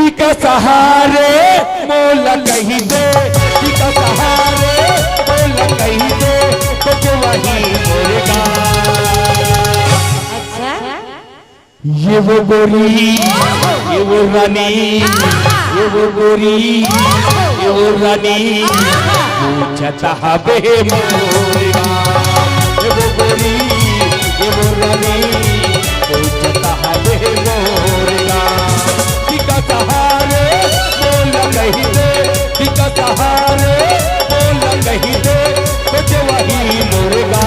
टीका सहारे मोला कही दे, टीका सहारे मोला कही दे, तो वही मुर्गा। ये वो गोरी, ये वो रानी, ये वो गोरी, ये वो रानी, पूछता हबे मुर्गा। ये वो गोरी, ये वो रानी, पूछता हबे मुर्गा। टीका सहारे मोला कही दे, टीका सहारे मोला कही दे, तो वही मुर्गा।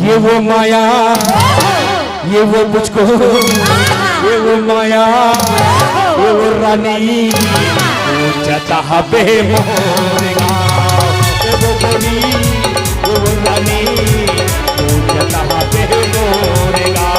ये वो माया, ये वो मुझको, ये वो माया, ये वो रानी, पूछता हबे मुर्गा। ये वो गोरी, ये वो रानी, पूछता हबे मुर्गा।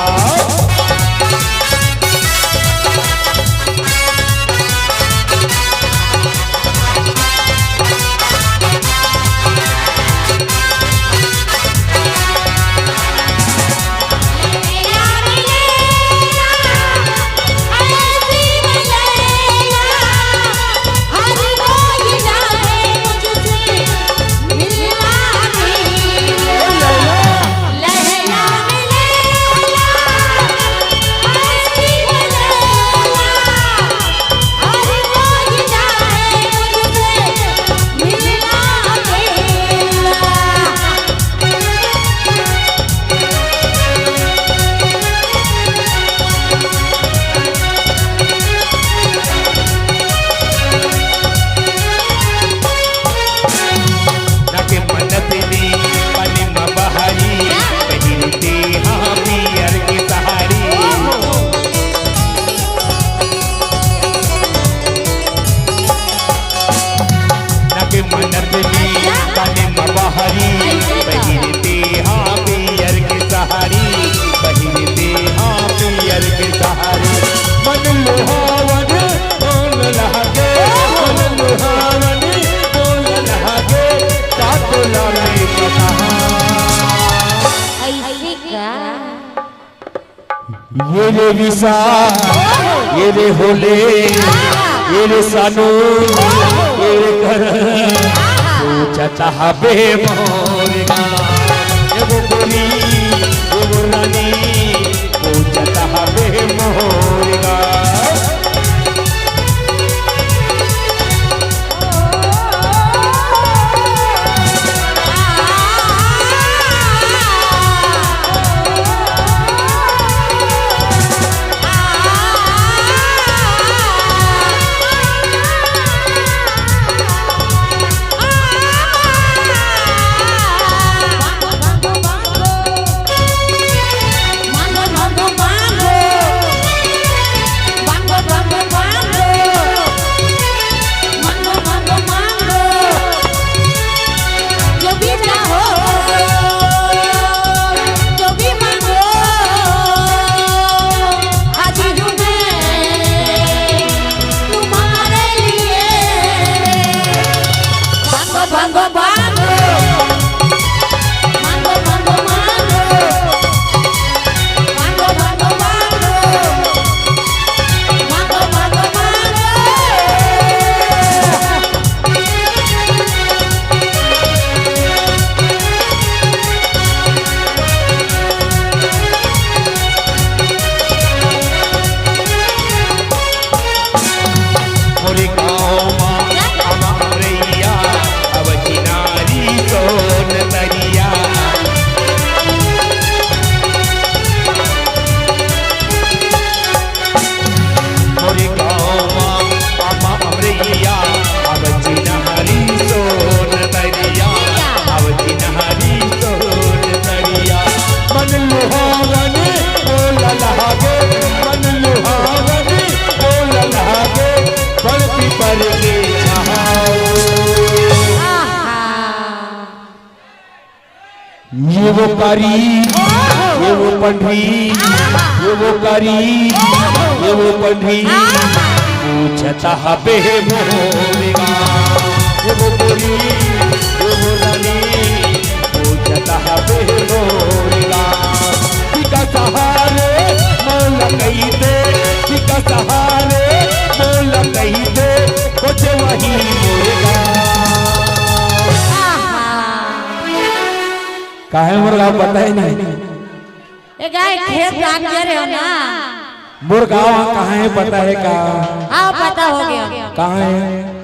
ये रे विसा, ये रे होले, ये रे सानू, ये रे कर, पूछता हबे मुर्गा। ये वो गोरी, ये वो रानी, पूछता हबे मुर्गा। ये वो कारी, ये वो पंढरी, ये वो कारी, ये वो पंढरी, पूछता हबे मुर्गा। ये वो गोरी, ये वो रानी, पूछता हबे मुर्गा। टीका सहारे मोला काहे मोर गाँव पता ही नहीं। ये गाय खेत जान के रहे हो ना। मोर गाँव कहाँ है पता है का? हाँ पता हो गया। कहाँ है?